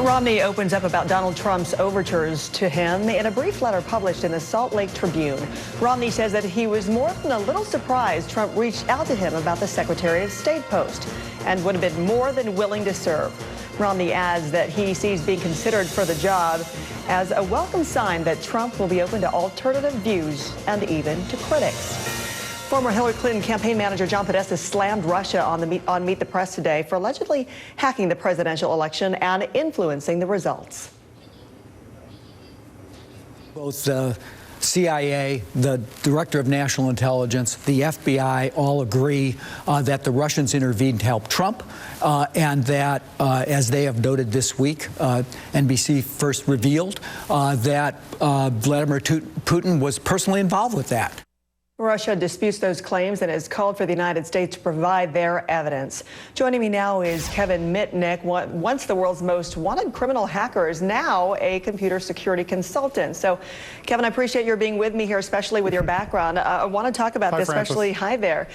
Mitt Romney opens up about Donald Trump's overtures to him in a brief letter published in the Salt Lake Tribune. Romney says that he was more than a little surprised Trump reached out to him about the Secretary of State post and would have been more than willing to serve. Romney adds that he sees being considered for the job as a welcome sign that Trump will be open to alternative views and even to critics. Former Hillary Clinton campaign manager John Podesta slammed Russia on Meet the Press today for allegedly hacking the presidential election and influencing the results. Both the CIA, the Director of National Intelligence, the FBI all agree that the Russians intervened to help Trump and that, as they have noted this week, NBC first revealed that Vladimir Putin was personally involved with that. Russia disputes those claims and has called for the United States to provide their evidence. Joining me now is Kevin Mitnick, once the world's most wanted criminal hacker, is now a computer security consultant. So, Kevin, I appreciate your being with me here, especially with your background. I want to talk about this, especially, hi there.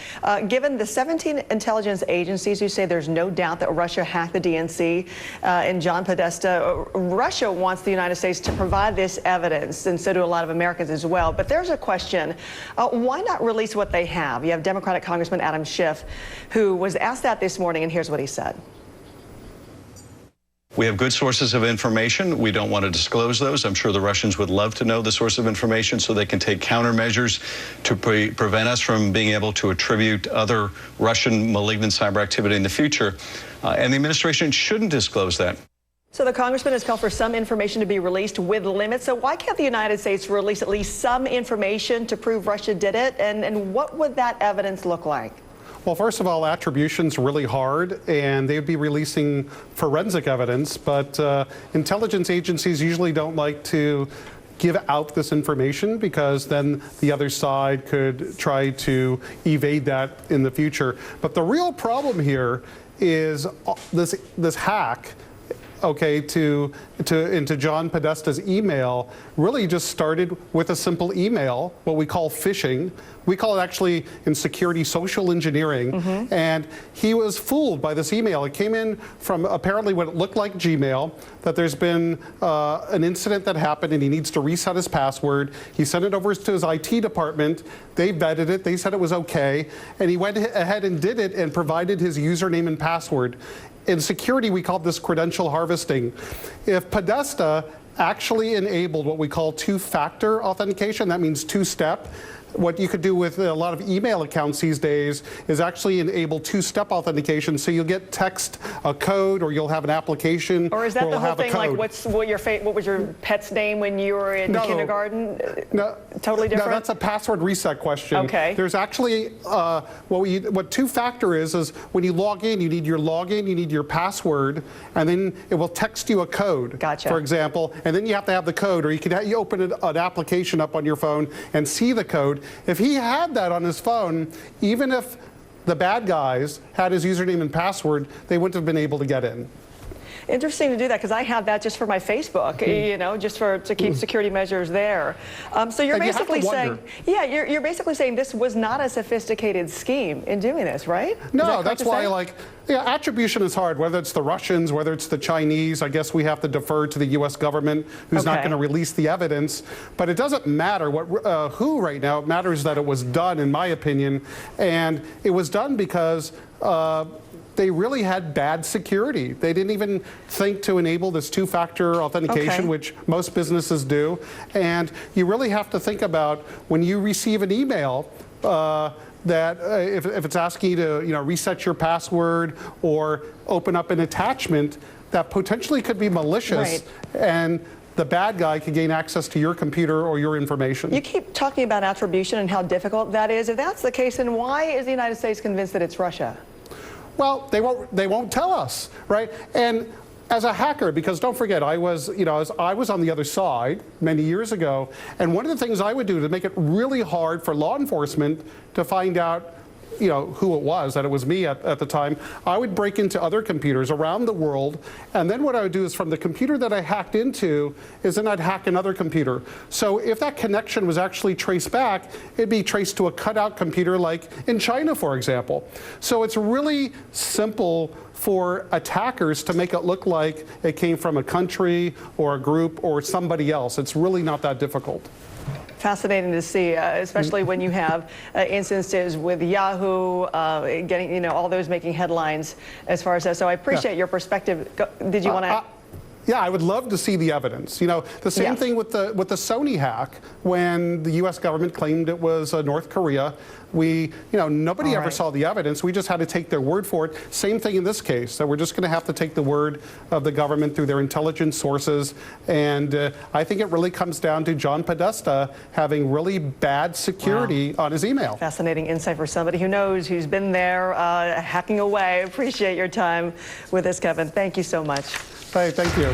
Given the 17 intelligence agencies who say there's no doubt that Russia hacked the DNC and John Podesta, Russia wants the United States to provide this evidence, and so do a lot of Americans as well. But there's a question. Why not release what they have? You have Democratic Congressman Adam Schiff, who was asked that this morning, and here's what he said. We have good sources of information. We don't want to disclose those. I'm sure the Russians would love to know the source of information so they can take countermeasures to prevent us from being able to attribute other Russian malignant cyber activity in the future. And the administration shouldn't disclose that. So the congressman has called for some information to be released with limits. So why can't the United States release at least some information to prove Russia did it? And what would that evidence look like? Well, first of all, attribution's really hard, and they would be releasing forensic evidence, but intelligence agencies usually don't like to give out this information because then the other side could try to evade that in the future. But the real problem here is this hack, okay, into John Podesta's email really just started with a simple email, what we call phishing. We call it actually in security social engineering. And he was fooled by this email. It came in from apparently what it looked like Gmail, that there's been an incident that happened and he needs to reset his password. He sent it over to his IT department. They vetted it. They said it was okay. And he went ahead and did it and provided his username and password. In security, we call this credential harvesting. If Podesta actually enabled what we call two-factor authentication, that means two-step. What you could do with a lot of email accounts these days is actually enable two-step authentication, so you'll get text a code, or you'll have an application. Or is that the whole thing? Like, what was your pet's name when you were in kindergarten? No, totally different. No, that's a password reset question. Okay. There's actually what two-factor is when you log in, you need your login, you need your password, and then it will text you a code. Gotcha. For example, and then you have to have the code, or you open an application up on your phone and see the code. If he had that on his phone, even if the bad guys had his username and password, they wouldn't have been able to get in. Interesting to do that, because I have that just for my Facebook, you know, just to keep security measures there. So you're basically saying, you're basically saying this was not a sophisticated scheme in doing this, right? No, that's why, attribution is hard, whether it's the Russians, whether it's the Chinese. I guess we have to defer to the U.S. government, who's not going to release the evidence. But it doesn't matter who right now. It matters that it was done, in my opinion. And it was done because they really had bad security. They didn't even think to enable this two-factor authentication, which most businesses do. And you really have to think about when you receive an email that if it's asking you to reset your password or open up an attachment that potentially could be malicious, and the bad guy could gain access to your computer or your information. You keep talking about attribution and how difficult that is. If that's the case, then why is the United States convinced that it's Russia? Well, they won't tell us, right? And as a hacker, because don't forget, I was on the other side many years ago, and one of the things I would do to make it really hard for law enforcement to find out who it was, that it was me at the time, I would break into other computers around the world, and then what I would do is from the computer that I hacked into, is then I'd hack another computer. So if that connection was actually traced back, it'd be traced to a cutout computer like in China, for example. So it's really simple for attackers to make it look like it came from a country or a group or somebody else. It's really not that difficult. Fascinating to see, especially when you have instances with Yahoo getting, all those making headlines as far as that. So I appreciate your perspective. Did you want to? Yeah, I would love to see the evidence. The same thing with the Sony hack when the U.S. government claimed it was North Korea. Nobody ever saw the evidence. We just had to take their word for it. Same thing in this case, that we're just going to have to take the word of the government through their intelligence sources. And I think it really comes down to John Podesta having really bad security on his email. Fascinating insight for somebody who knows, who's been there hacking away. Appreciate your time with us, Kevin. Thank you so much. Hey, thank you.